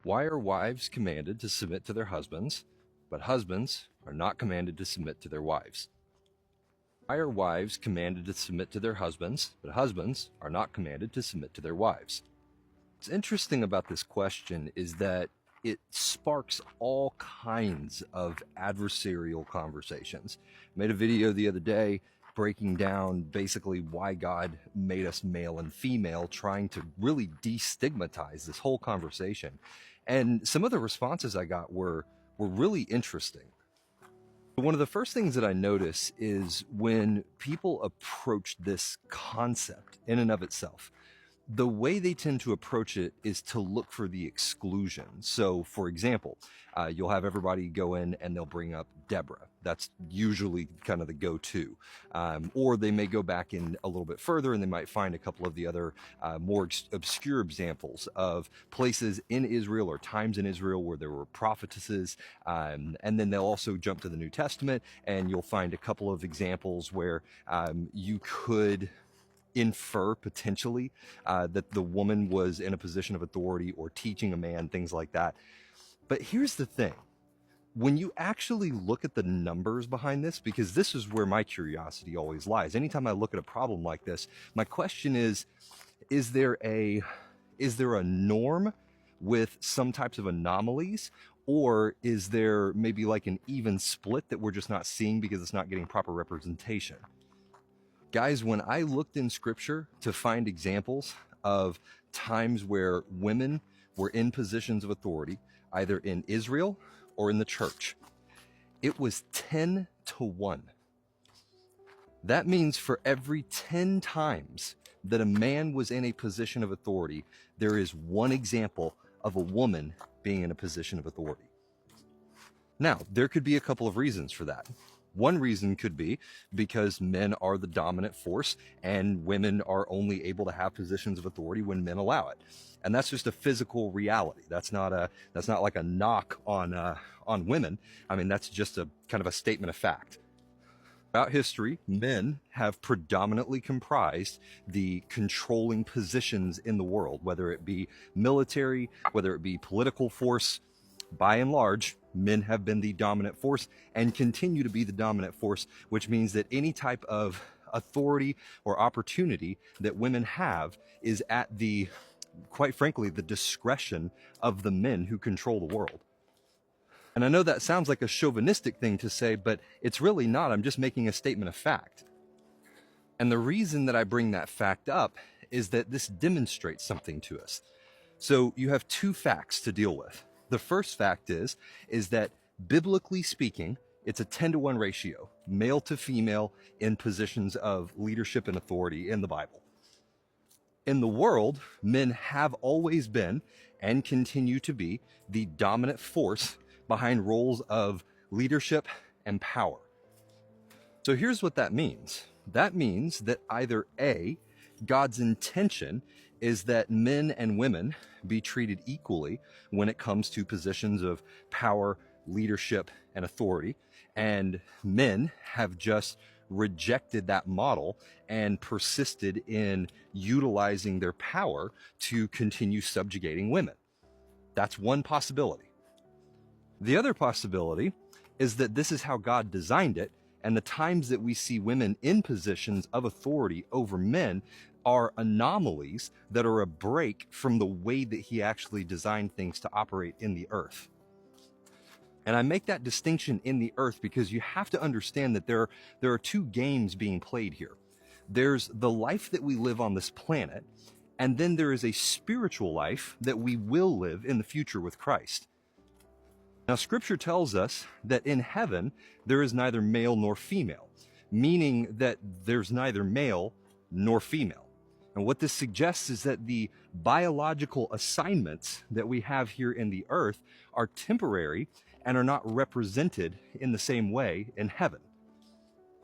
Why are wives commanded to submit to their husbands, but husbands are not commanded to submit to their wives? Why are wives commanded to submit to their husbands, but husbands are not commanded to submit to their wives? What's interesting about this question is that it sparks all kinds of adversarial conversations. I made a video the other day breaking down basically why God made us male and female, trying to really destigmatize this whole conversation. And some of the responses I got were really interesting. One of the first things that I notice is when people approach this concept in and of itself, the way they tend to approach it is to look for the exclusion. So, for example, you'll have everybody go in and they'll bring up Deborah. That's usually kind of the go-to. Or they may go back in a little bit further and they might find a couple of the other more obscure examples of places in Israel or times in Israel where there were prophetesses. And then they'll also jump to the New Testament and you'll find a couple of examples where you could infer potentially that the woman was in a position of authority or teaching a man, things like that. But here's the thing. When you actually look at the numbers behind this, because this is where my curiosity always lies. Anytime I look at a problem like this, my question is there a norm with some types of anomalies? Or is there maybe like an even split that we're just not seeing because it's not getting proper representation? Guys, when I looked in scripture to find examples of times where women were in positions of authority, either in Israel or in the church, it was 10 to 1. That means for every 10 times that a man was in a position of authority, there is one example of a woman being in a position of authority. Now, there could be a couple of reasons for that. One reason could be because men are the dominant force and women are only able to have positions of authority when men allow it. And that's just a physical reality. That's not like a knock on women. I mean, that's just a kind of a statement of fact. Throughout history, men have predominantly comprised the controlling positions in the world, whether it be military, whether it be political force. By and large, men have been the dominant force and continue to be the dominant force, which means that any type of authority or opportunity that women have is at the, quite frankly, the discretion of the men who control the world. And I know that sounds like a chauvinistic thing to say, but it's really not. I'm just making a statement of fact. And the reason that I bring that fact up is that this demonstrates something to us. So you have two facts to deal with. The first fact is that biblically speaking, it's a 10 to 1 ratio, male to female in positions of leadership and authority in the Bible. In the world, men have always been and continue to be the dominant force behind roles of leadership and power. So here's what that means. That means that either A, God's intention is that men and women be treated equally when it comes to positions of power, leadership, and authority. And men have just rejected that model and persisted in utilizing their power to continue subjugating women. That's one possibility. The other possibility is that this is how God designed it, and the times that we see women in positions of authority over men are anomalies that are a break from the way that he actually designed things to operate in the earth. And I make that distinction in the earth because you have to understand that there are two games being played here. There's the life that we live on this planet, and then there is a spiritual life that we will live in the future with Christ. Now, scripture tells us that in heaven, there is neither male nor female, meaning that there's neither male nor female. And what this suggests is that the biological assignments that we have here in the earth are temporary and are not represented in the same way in heaven,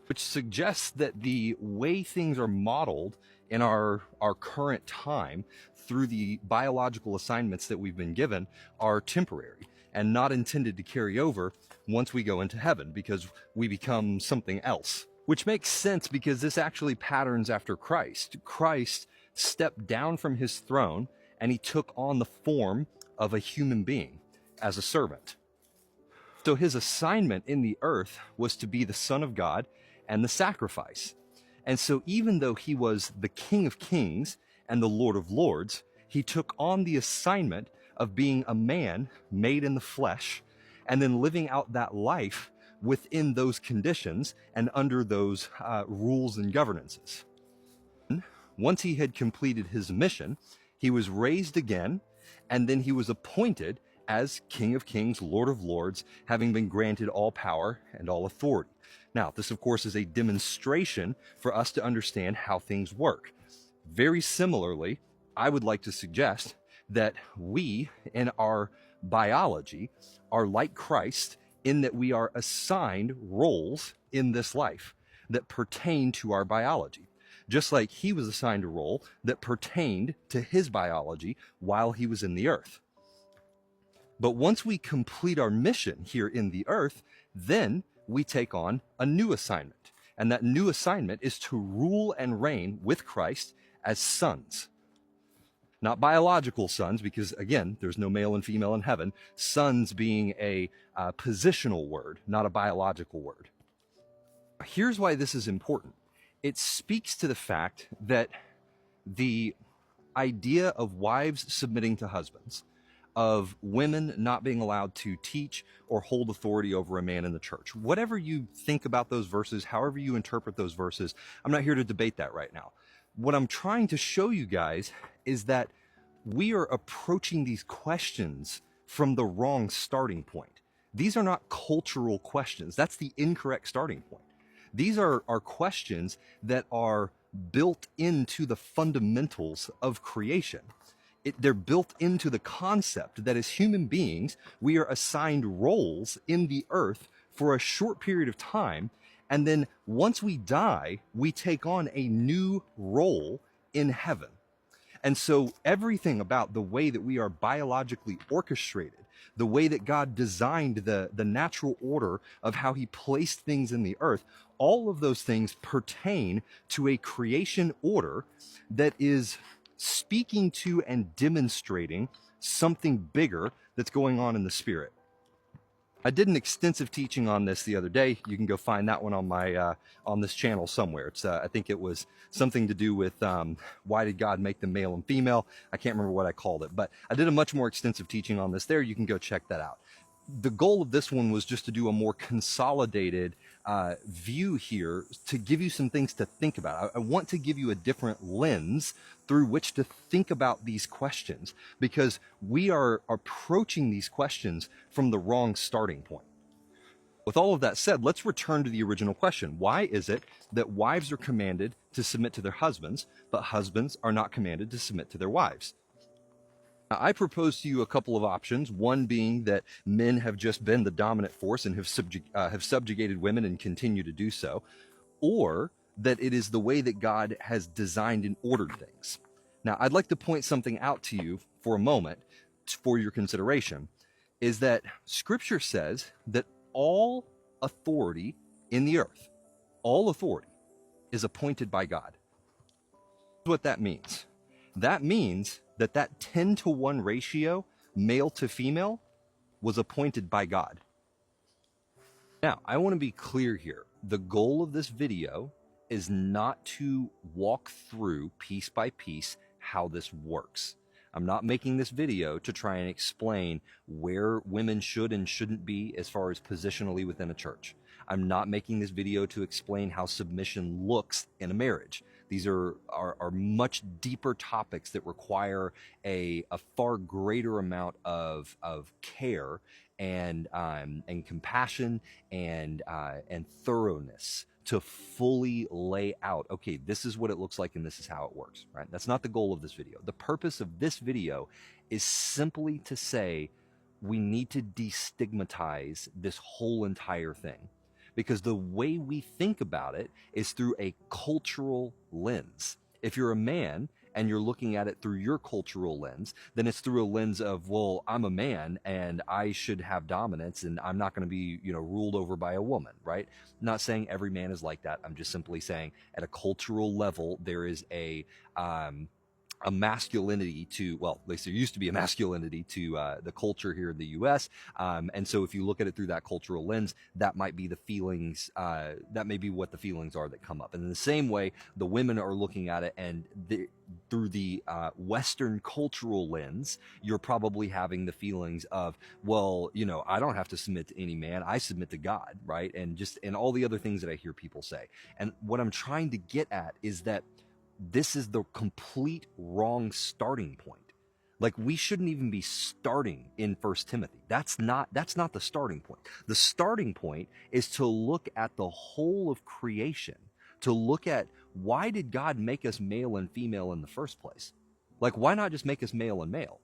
which suggests that the way things are modeled in our current time through the biological assignments that we've been given are temporary and not intended to carry over once we go into heaven because we become something else. Which makes sense because this actually patterns after Christ. Christ stepped down from his throne and he took on the form of a human being as a servant. So his assignment in the earth was to be the Son of God and the sacrifice. And so even though he was the King of Kings and the Lord of Lords, he took on the assignment of being a man made in the flesh and then living out that life within those conditions and under those rules and governances. Once he had completed his mission, he was raised again, and then he was appointed as King of Kings, Lord of Lords, having been granted all power and all authority. Now, this, of course, is a demonstration for us to understand how things work. Very similarly, I would like to suggest that we, in our biology, are like Christ in that we are assigned roles in this life that pertain to our biology. Just like he was assigned a role that pertained to his biology while he was in the earth. But once we complete our mission here in the earth, then we take on a new assignment. And that new assignment is to rule and reign with Christ as sons. Not biological sons, because again, there's no male and female in heaven. Sons being a positional word, not a biological word. Here's why this is important. It speaks to the fact that the idea of wives submitting to husbands, of women not being allowed to teach or hold authority over a man in the church. Whatever you think about those verses, however you interpret those verses, I'm not here to debate that right now. What I'm trying to show you guys is that we are approaching these questions from the wrong starting point. These are not cultural questions. That's the incorrect starting point. These are questions that are built into the fundamentals of creation. They're built into the concept that as human beings, we are assigned roles in the earth for a short period of time. And then once we die, we take on a new role in heaven. And so everything about the way that we are biologically orchestrated, the way that God designed the natural order of how he placed things in the earth, all of those things pertain to a creation order that is speaking to and demonstrating something bigger that's going on in the spirit. I did an extensive teaching on this the other day. You can go find that one on my on this channel somewhere. It's I think it was something to do with why did God make them male and female? I can't remember what I called it, but I did a much more extensive teaching on this there. You can go check that out. The goal of this one was just to do a more consolidated view here to give you some things to think about. I want to give you a different lens through which to think about these questions, because we are approaching these questions from the wrong starting point. With all of that said, let's return to the original question. Why is it that wives are commanded to submit to their husbands, but husbands are not commanded to submit to their wives? Now, I propose to you a couple of options, one being that men have just been the dominant force and have subjugated women and continue to do so, or that it is the way that God has designed and ordered things. Now, I'd like to point something out to you for a moment for your consideration, is that Scripture says that all authority in the earth, all authority is appointed by God. What that means. That means that 10-to-1 ratio, male to female, was appointed by God. Now, I want to be clear here. The goal of this video is not to walk through piece by piece how this works. I'm not making this video to try and explain where women should and shouldn't be as far as positionally within a church. I'm not making this video to explain how submission looks in a marriage. These are much deeper topics that require a far greater amount of care and compassion and thoroughness to fully lay out, okay, this is what it looks like and this is how it works, right? That's not the goal of this video. The purpose of this video is simply to say we need to destigmatize this whole entire thing, because the way we think about it is through a cultural lens. If you're a man and you're looking at it through your cultural lens, then it's through a lens of, well, I'm a man and I should have dominance and I'm not going to be, ruled over by a woman, right? I'm not saying every man is like that. I'm just simply saying at a cultural level, there is a a masculinity to, well, at least there used to be a masculinity to the culture here in the US. And so if you look at it through that cultural lens, that might be the feelings, that may be what the feelings are that come up. And in the same way, the women are looking at it, and through the Western cultural lens, you're probably having the feelings of, well, you know, I don't have to submit to any man, I submit to God, right? And all the other things that I hear people say. And what I'm trying to get at is that this is the complete wrong starting point. Like, we shouldn't even be starting in First Timothy. That's not the starting point. The starting point is to look at the whole of creation, to look at, why did God make us male and female in the first place? Like, why not just make us male and male?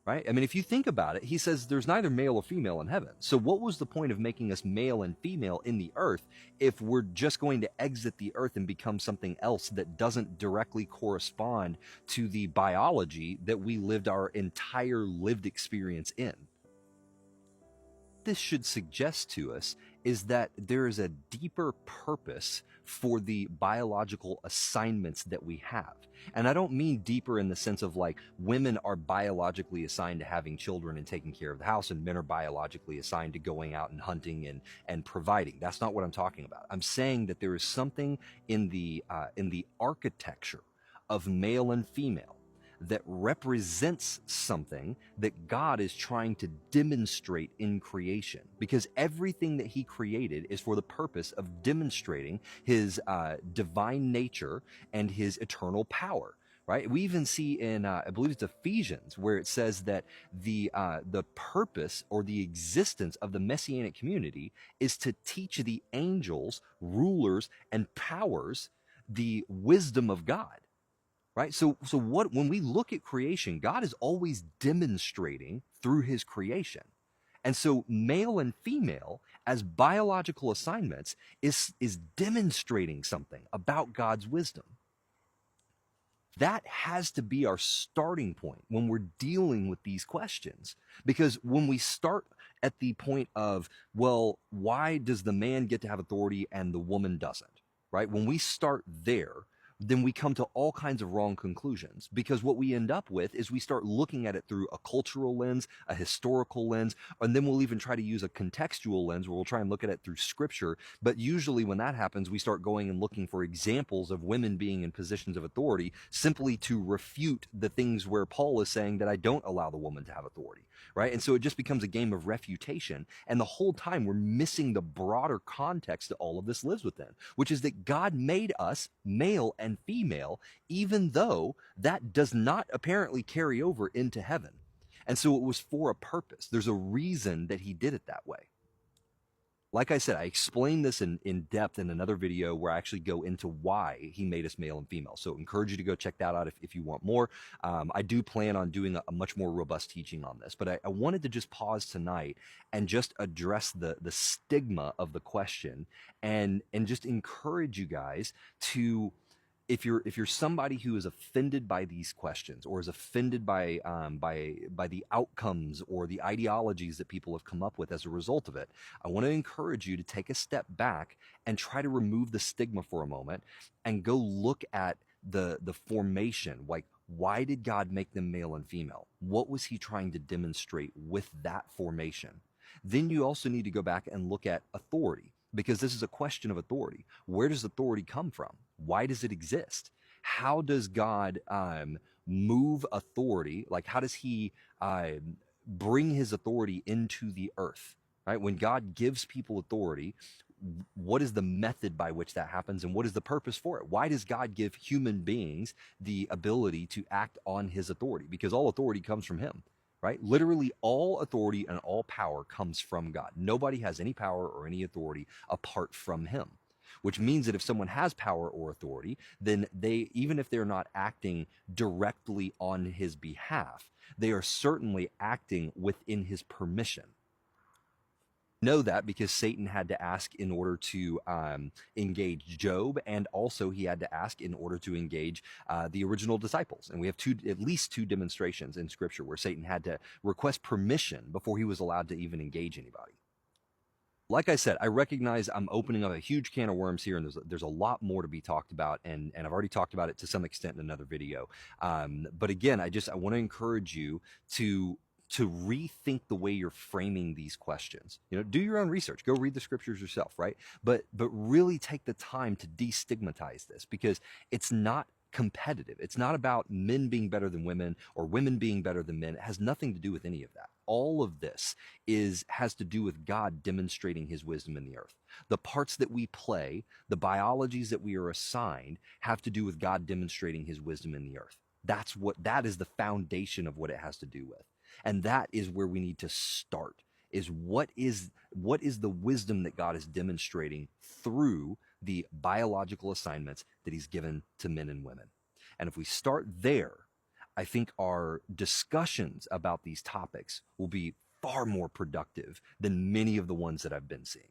Right? I mean, if you think about it, he says there's neither male or female in heaven. So what was the point of making us male and female in the earth if we're just going to exit the earth and become something else that doesn't directly correspond to the biology that we lived our entire lived experience in? This should suggest to us is that there is a deeper purpose for the biological assignments that we have. And I don't mean deeper in the sense of like women are biologically assigned to having children and taking care of the house, and men are biologically assigned to going out and hunting and providing. That's not what I'm talking about. I'm saying that there is something in the architecture of male and female that represents something that God is trying to demonstrate in creation, because everything that he created is for the purpose of demonstrating his divine nature and his eternal power. Right? We even see in, I believe it's Ephesians, where it says that the purpose or the existence of the Messianic community is to teach the angels, rulers, and powers the wisdom of God. Right? So when we look at creation, God is always demonstrating through his creation. And so male and female as biological assignments is demonstrating something about God's wisdom. That has to be our starting point when we're dealing with these questions. Because when we start at the point of, well, why does the man get to have authority and the woman doesn't? Right? When we start there, then we come to all kinds of wrong conclusions, because what we end up with is we start looking at it through a cultural lens, a historical lens, and then we'll even try to use a contextual lens where we'll try and look at it through scripture. But usually when that happens, we start going and looking for examples of women being in positions of authority simply to refute the things where Paul is saying that I don't allow the woman to have authority, right? And so it just becomes a game of refutation. And the whole time we're missing the broader context that all of this lives within, which is that God made us male and female, even though that does not apparently carry over into heaven. And so it was for a purpose. There's a reason that he did it that way. Like I said, I explained this in depth in another video where I actually go into why he made us male and female. So I encourage you to go check that out if you want more. I do plan on doing a much more robust teaching on this, but I wanted to just pause tonight and just address the stigma of the question, and just encourage you guys to, if you're somebody who is offended by these questions, or is offended by the outcomes or the ideologies that people have come up with as a result of it, I want to encourage you to take a step back and try to remove the stigma for a moment and go look at the formation. Like, why did God make them male and female? What was he trying to demonstrate with that formation? Then you also need to go back and look at authority, because this is a question of authority. Where does authority come from? Why does it exist? How does God move authority? Like, how does he bring his authority into the earth? Right? When God gives people authority, what is the method by which that happens, and what is the purpose for it? Why does God give human beings the ability to act on his authority? Because all authority comes from him. Right? Literally all authority and all power comes from God. Nobody has any power or any authority apart from him, which means that if someone has power or authority, then they, even if they're not acting directly on his behalf, they are certainly acting within his permission. Know that because Satan had to ask in order to engage Job, and also he had to ask in order to engage the original disciples. And we have at least two demonstrations in scripture where Satan had to request permission before he was allowed to even engage anybody. Like I said, I recognize I'm opening up a huge can of worms here, and there's a lot more to be talked about, and I've already talked about it to some extent in another video. But again, I want to encourage you to rethink the way you're framing these questions. You know, do your own research, go read the scriptures yourself, right? But really take the time to destigmatize this, because it's not competitive. It's not about men being better than women or women being better than men. It has nothing to do with any of that. All of this has to do with God demonstrating his wisdom in the earth. The parts that we play, the biologies that we are assigned, have to do with God demonstrating his wisdom in the earth. That is the foundation of what it has to do with. And that is where we need to start, is what is the wisdom that God is demonstrating through the biological assignments that he's given to men and women. And if we start there, I think our discussions about these topics will be far more productive than many of the ones that I've been seeing.